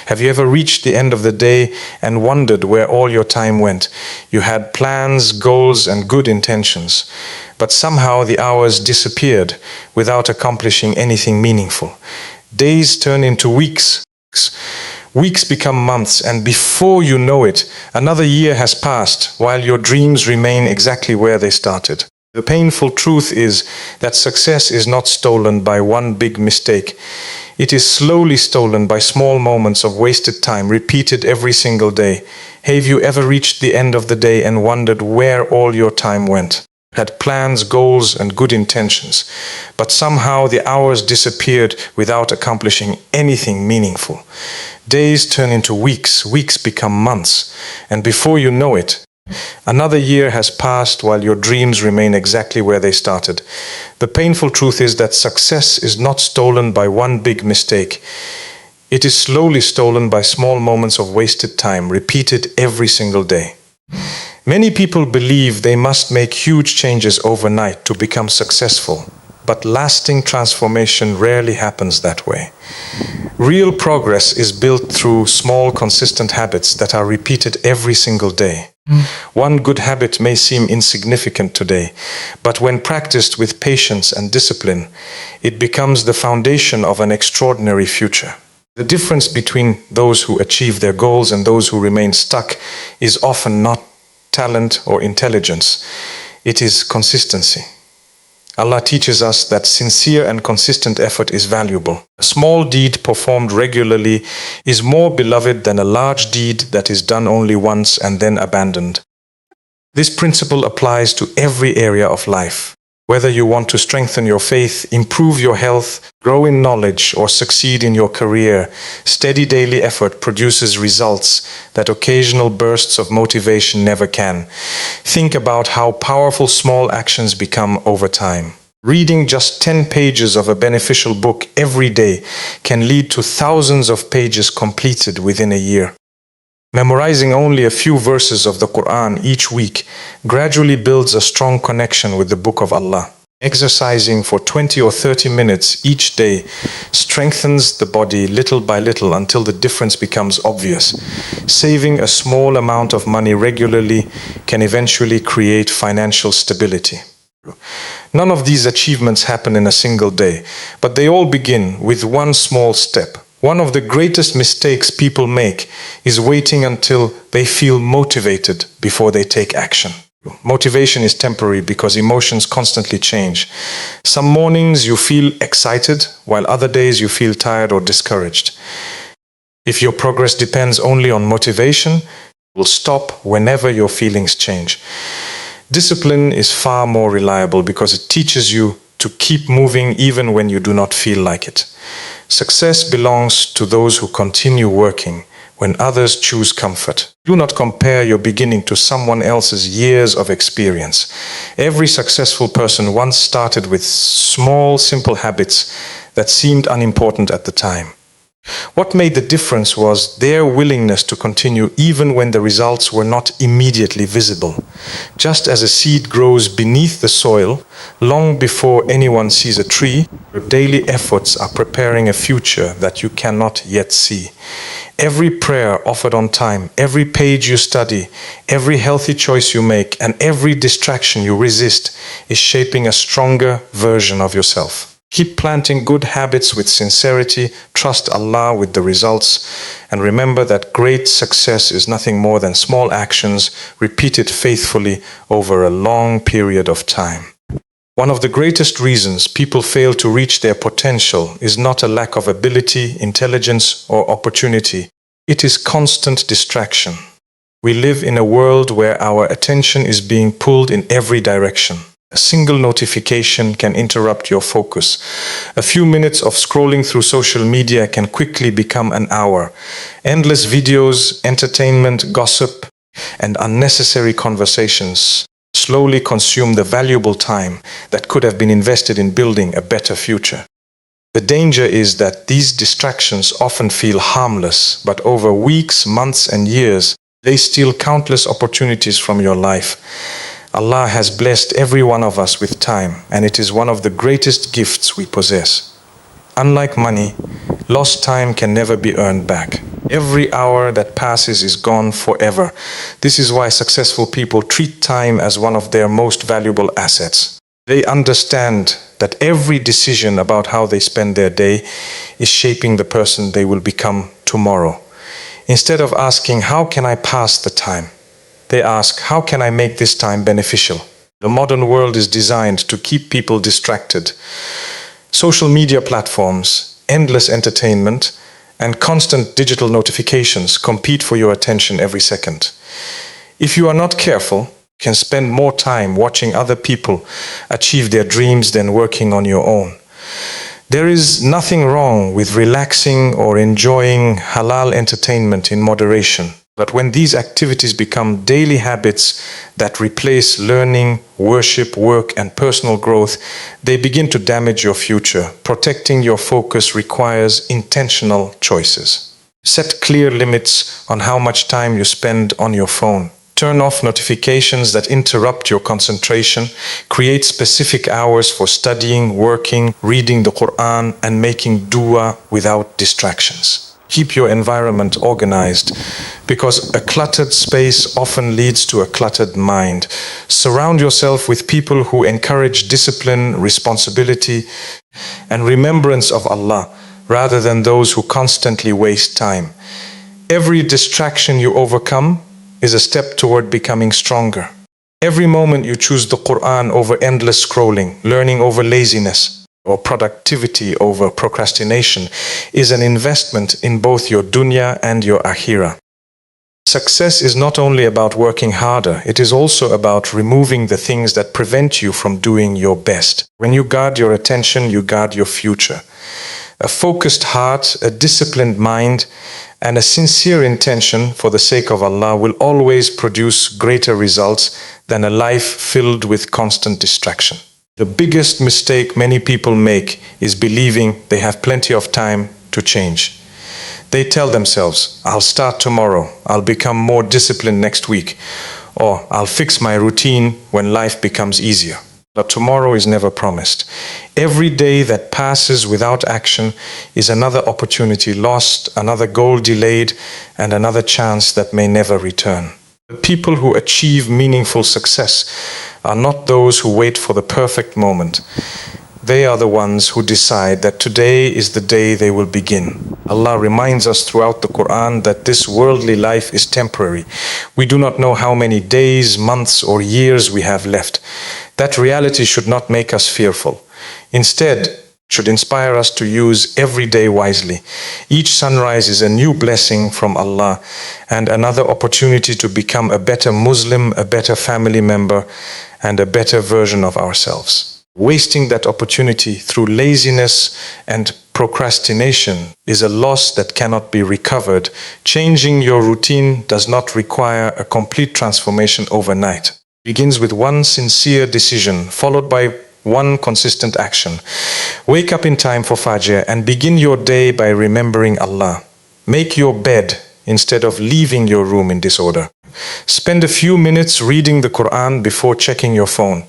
Have you ever reached the end of the day and wondered where all your time went? You had plans, goals, and good intentions, but somehow the hours disappeared without accomplishing anything meaningful. Days turn into weeks. Weeks become months, and before you know it, another year has passed while your dreams remain exactly where they started. The painful truth is that success is not stolen by one big mistake. It is slowly stolen by small moments of wasted time, repeated every single day. Have you ever reached the end of the day and wondered where all your time went? Had plans, goals, and good intentions, but somehow the hours disappeared without accomplishing anything meaningful. Days turn into weeks, weeks become months, and before you know it, another year has passed while your dreams remain exactly where they started. The painful truth is that success is not stolen by one big mistake. It is slowly stolen by small moments of wasted time, repeated every single day. Many people believe they must make huge changes overnight to become successful, but lasting transformation rarely happens that way. Real progress is built through small, consistent habits that are repeated every single day. One good habit may seem insignificant today, but when practiced with patience and discipline, it becomes the foundation of an extraordinary future. The difference between those who achieve their goals and those who remain stuck is often not talent or intelligence. It is consistency. Allah teaches us that sincere and consistent effort is valuable. A small deed performed regularly is more beloved than a large deed that is done only once and then abandoned. This principle applies to every area of life. Whether you want to strengthen your faith, improve your health, grow in knowledge, or succeed in your career, steady daily effort produces results that occasional bursts of motivation never can. Think about how powerful small actions become over time. Reading just 10 pages of a beneficial book every day can lead to thousands of pages completed within a year. Memorizing only a few verses of the Quran each week gradually builds a strong connection with the Book of Allah. Exercising for 20 or 30 minutes each day strengthens the body little by little until the difference becomes obvious. Saving a small amount of money regularly can eventually create financial stability. None of these achievements happen in a single day, but they all begin with one small step. One of the greatest mistakes people make is waiting until they feel motivated before they take action. Motivation is temporary because emotions constantly change. Some mornings you feel excited, while other days you feel tired or discouraged. If your progress depends only on motivation, you will stop whenever your feelings change. Discipline is far more reliable because it teaches you to keep moving even when you do not feel like it. Success belongs to those who continue working when others choose comfort. Do not compare your beginning to someone else's years of experience. Every successful person once started with small, simple habits that seemed unimportant at the time. What made the difference was their willingness to continue even when the results were not immediately visible. Just as a seed grows beneath the soil, long before anyone sees a tree, your daily efforts are preparing a future that you cannot yet see. Every prayer offered on time, every page you study, every healthy choice you make, and every distraction you resist is shaping a stronger version of yourself. Keep planting good habits with sincerity, trust Allah with the results, and remember that great success is nothing more than small actions repeated faithfully over a long period of time. One of the greatest reasons people fail to reach their potential is not a lack of ability, intelligence, or opportunity. It is constant distraction. We live in a world where our attention is being pulled in every direction. A single notification can interrupt your focus. A few minutes of scrolling through social media can quickly become an hour. Endless videos, entertainment, gossip, and unnecessary conversations slowly consume the valuable time that could have been invested in building a better future. The danger is that these distractions often feel harmless, but over weeks, months, and years, they steal countless opportunities from your life. Allah has blessed every one of us with time, and it is one of the greatest gifts we possess. Unlike money, lost time can never be earned back. Every hour that passes is gone forever. This is why successful people treat time as one of their most valuable assets. They understand that every decision about how they spend their day is shaping the person they will become tomorrow. Instead of asking, how can I pass the time? They ask, how can I make this time beneficial? The modern world is designed to keep people distracted. Social media platforms, endless entertainment, and constant digital notifications compete for your attention every second. If you are not careful, you can spend more time watching other people achieve their dreams than working on your own. There is nothing wrong with relaxing or enjoying halal entertainment in moderation. But when these activities become daily habits that replace learning, worship, work, and personal growth, they begin to damage your future. Protecting your focus requires intentional choices. Set clear limits on how much time you spend on your phone. Turn off notifications that interrupt your concentration. Create specific hours for studying, working, reading the Quran, and making dua without distractions. Keep your environment organized, because a cluttered space often leads to a cluttered mind. Surround yourself with people who encourage discipline, responsibility, and remembrance of Allah, rather than those who constantly waste time. Every distraction you overcome is a step toward becoming stronger. Every moment you choose the Quran over endless scrolling, learning over laziness, or productivity over procrastination is an investment in both your dunya and your akhirah. Success is not only about working harder, it is also about removing the things that prevent you from doing your best. When you guard your attention, you guard your future. A focused heart, a disciplined mind, and a sincere intention for the sake of Allah will always produce greater results than a life filled with constant distraction. The biggest mistake many people make is believing they have plenty of time to change. They tell themselves, I'll start tomorrow, I'll become more disciplined next week, or I'll fix my routine when life becomes easier. But tomorrow is never promised. Every day that passes without action is another opportunity lost, another goal delayed, and another chance that may never return. The people who achieve meaningful success are not those who wait for the perfect moment. They are the ones who decide that today is the day they will begin. Allah reminds us throughout the Quran that this worldly life is temporary. We do not know how many days, months, or years we have left. That reality should not make us fearful. Instead, should inspire us to use every day wisely. Each sunrise is a new blessing from Allah and another opportunity to become a better Muslim, a better family member, and a better version of ourselves. Wasting that opportunity through laziness and procrastination is a loss that cannot be recovered. Changing your routine does not require a complete transformation overnight. It begins with one sincere decision, followed by one consistent action. Wake up in time for Fajr and begin your day by remembering Allah. Make your bed instead of leaving your room in disorder. Spend a few minutes reading the Quran before checking your phone.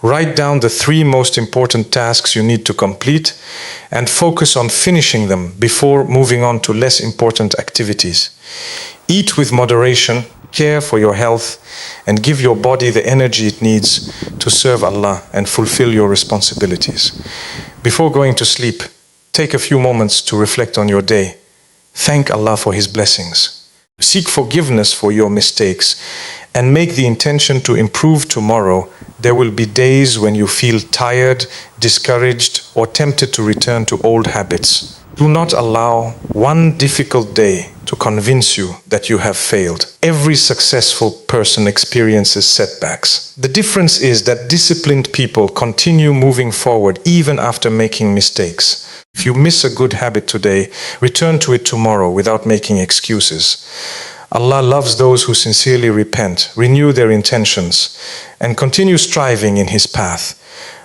Write down the 3 most important tasks you need to complete and focus on finishing them before moving on to less important activities. Eat with moderation, care for your health, and give your body the energy it needs to serve Allah and fulfill your responsibilities. Before going to sleep, take a few moments to reflect on your day. Thank Allah for His blessings. Seek forgiveness for your mistakes and make the intention to improve tomorrow. There will be days when you feel tired, discouraged, or tempted to return to old habits. Do not allow one difficult day to convince you that you have failed. Every successful person experiences setbacks. The difference is that disciplined people continue moving forward even after making mistakes. If you miss a good habit today, return to it tomorrow without making excuses. Allah loves those who sincerely repent, renew their intentions, and continue striving in His path.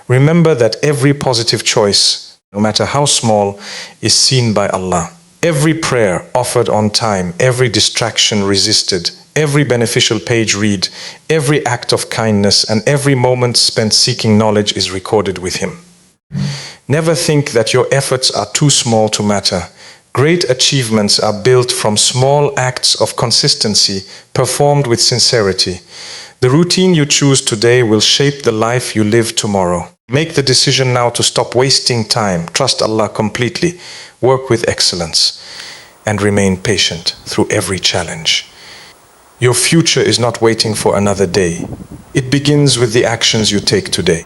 Remember that every positive choice, no matter how small, is seen by Allah. Every prayer offered on time, every distraction resisted, every beneficial page read, every act of kindness, and every moment spent seeking knowledge is recorded with Him. Never think that your efforts are too small to matter. Great achievements are built from small acts of consistency performed with sincerity. The routine you choose today will shape the life you live tomorrow. Make the decision now to stop wasting time, trust Allah completely, work with excellence, and remain patient through every challenge. Your future is not waiting for another day. It begins with the actions you take today.